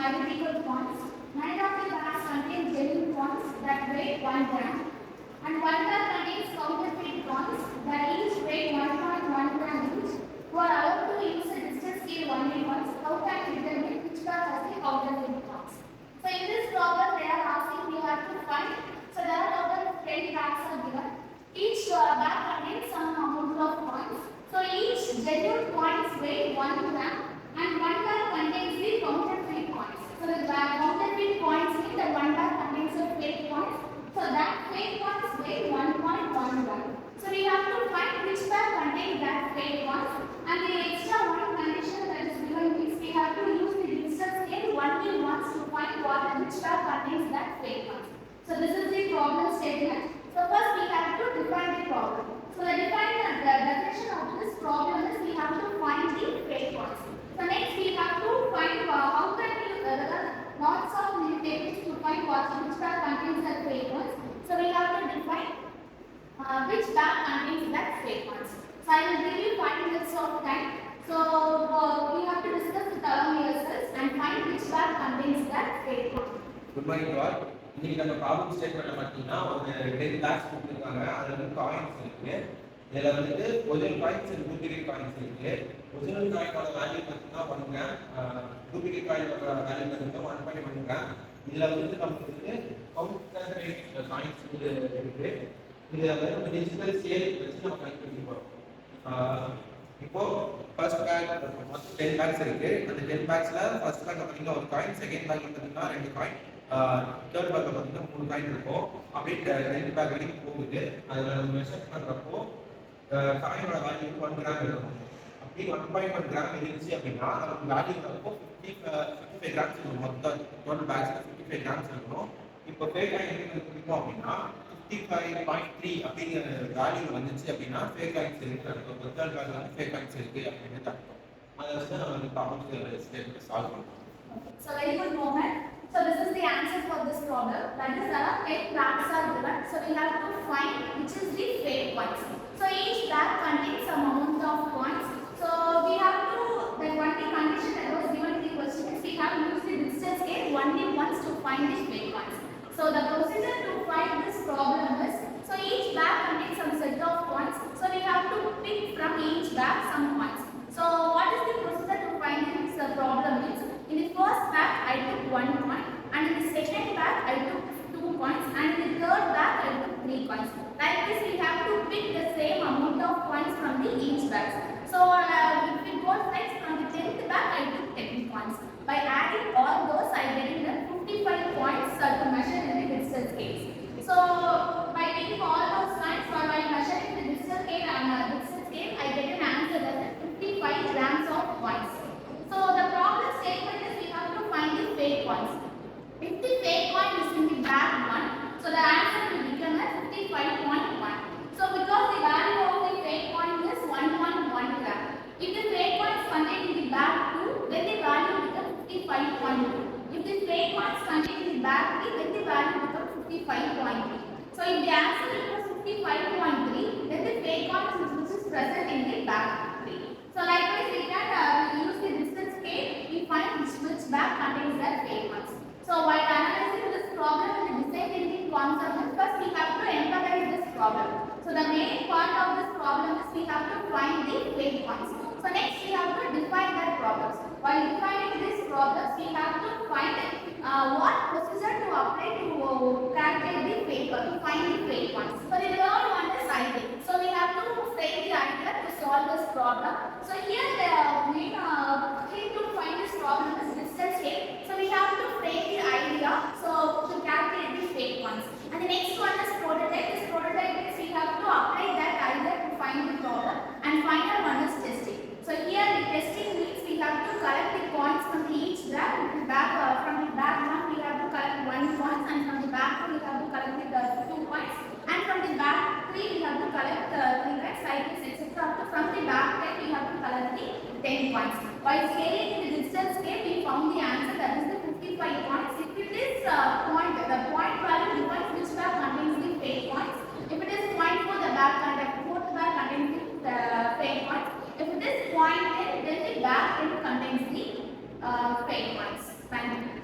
identical points. 9 of the bags contain genuine points that weigh 1 gram, and 1 bag contains counterfeit points that each weigh 1.1 gram each. Who are allowed to use a distance scale only once. How can we determine which bag has the counterfeit points? So in this problem, they are asking we have to find. So there are total 10 bags are given. Each bag contains some amount of points. So each genuine points weigh 1 gram, and 1 bag contains the counterfeit points. So the counterfeit points mean that 1 bag contains the fake points. So that fake points weigh 1.1 gram. So we have to find which bag contains that fake points. And the extra one condition that is given is we have to use the distance scale only once to find which bag contains that fake points. So this is the problem statement. So first we have to define the problem. So the definition of this problem is we have to find the fake points. So next we have to find how can we use lots of techniques to find which bag contains that fake points. So we have to define which bag contains that fake points. So I will give you 5 minutes of time. So we have to discuss it along yourselves and find which bag contains that fake point. Good morning to all. இன்னைக்கு நம்ம problem ஸ்டேட்மெண்ட்ல பார்த்தீங்கன்னா ஒரு 10 packs கொடுத்துருக்காங்க. அதுல வந்து coins இருக்கு. இதுல வந்துட்டு original coins and duplicate coins இருக்கு. ஒரிஜினல் காயினோட வேல்யூ பார்த்தீங்கன்னா 1 கிராம், டூப்ளிகேட் காயினோட வேல்யூ பார்த்தீங்கன்னா 1.1 கிராம். இதுல வந்து நமக்கு வந்து கவுண்டர் காயின்ஸ் இருக்கு. இதுல வந்து டிஜிட்டல் ஸ்கேல் வச்சு நம்ம கண்டுபிடிக்க போறோம். இப்போ ஃபர்ஸ்ட் பேக் மொத்தம் 10 பேக்ஸ் இருக்கு. அந்த 10 பேக்ஸ்ல ஃபர்ஸ்ட் பேக்ல பார்த்தீங்கன்னா ஒரு காயின், செகண்ட் பேக்ல பார்த்தீங்கன்னா 2 காயின், தேர்ட் பேக்ல பார்த்தீங்கன்னா 3 காயின் இருக்கும். அப்படியே 2 பேக் வரைக்கும் போகுது. அதுல நம்ம மெஷர் பண்றப்போ காயினோட வேல்யூ 1 கிராம் இருக்கும். அப்படி 1.1 கிராம் இருந்துச்சு அப்படின்னா நமக்கு வேல்யூ வரப்போ 55 கிராம்ஸ் இருக்கும். மொத்தம் டோட்டல் பேக்ஸ்ல 55 கிராம்ஸ் இருக்கும். இப்போ ஃபேக் காயின் எடுத்துக்கிட்டோம் அப்படின்னா 55.3 அப்படிங்கிற வேல்யூ வந்துச்சு அப்படின்னா ஃபேக் காயின்ஸ் இருக்கு. ஒரு தேர்ட் பேக்ல வந்து ஃபேக் காயின்ஸ் இருக்கு அப்படின்னு அர்த்தம். அதை வச்சு நம்ம இந்த ப்ராப்ளம் ஸ்டேட்மெண்ட் சால்வ் பண்ணுவோம். So very good moment. So this is the answer for this problem. That is there are 10 bags are given. So we have to find which is the fake ones. So each bag contains some amount of points. So we have to, the one condition that was given in the question is we have to use the distance scale only once to find the fake ones. So the procedure to find this problem is, so each bag contains some set of points. So we have to pick from each bag some points. So what is the procedure to find this problem is, in the first bag I took 1 point, and in the second bag I took 2 points, and in the third bag I took 3 points. Like this we have to pick the same amount of points from the each bag. So if it goes like from the 10th bag I took 10 points. By adding all those I get the 55 points to measure in the distance scale. So by taking all those points for my measuring the distance scale and distance scale I get an answer that is 55 grams of points. So the problem statement is we have to find the fake points. If the fake point is in the bag 1, so the answer will become as 55.1. So because the value of the fake point is 1.1 gram. If the fake point is contained in the bag 2, then the value becomes 55.2. If the fake point is contained in the bag 3, then the value becomes 55.3. So if the answer equals 55.3, then the fake point which is present in the bag 3. So likewise we can use the distance scale, we find which bag contains that fake ones. So while analyzing this problem and the design thinking concept, first we have to empathize this problem. So the main part of this problem is we have to find the fake ones. So next we have to define that problems. While defining these problems, we have to find what procedure to apply to calculate the fake or to find the fake ones. So the third one is idea. So we have to frame the idea to solve this problem. So here the main thing to find this problem is distance scale. So we have to frame the idea so to calculate the fake ones. And the next one is prototype. This prototype is we have to apply that idea to find the problem. And final one is testing. So here the testing means we have to collect the points from each bag. From the bag 1 we have to collect 1 point, and from the bag 2 we have to collect the 2 points, and from the bag 3 we have to collect 3 points, cycles etc. From the bag 10 we have to collect the 10 points. By scaling the distance scale we found the answer that is the 55 points. If it is the point value defines which bag contains the fake points. If it is 0.4 the bag contains fourth bag contains the fake points. If it is 0.10 then the bag contains the fake points. Thank you.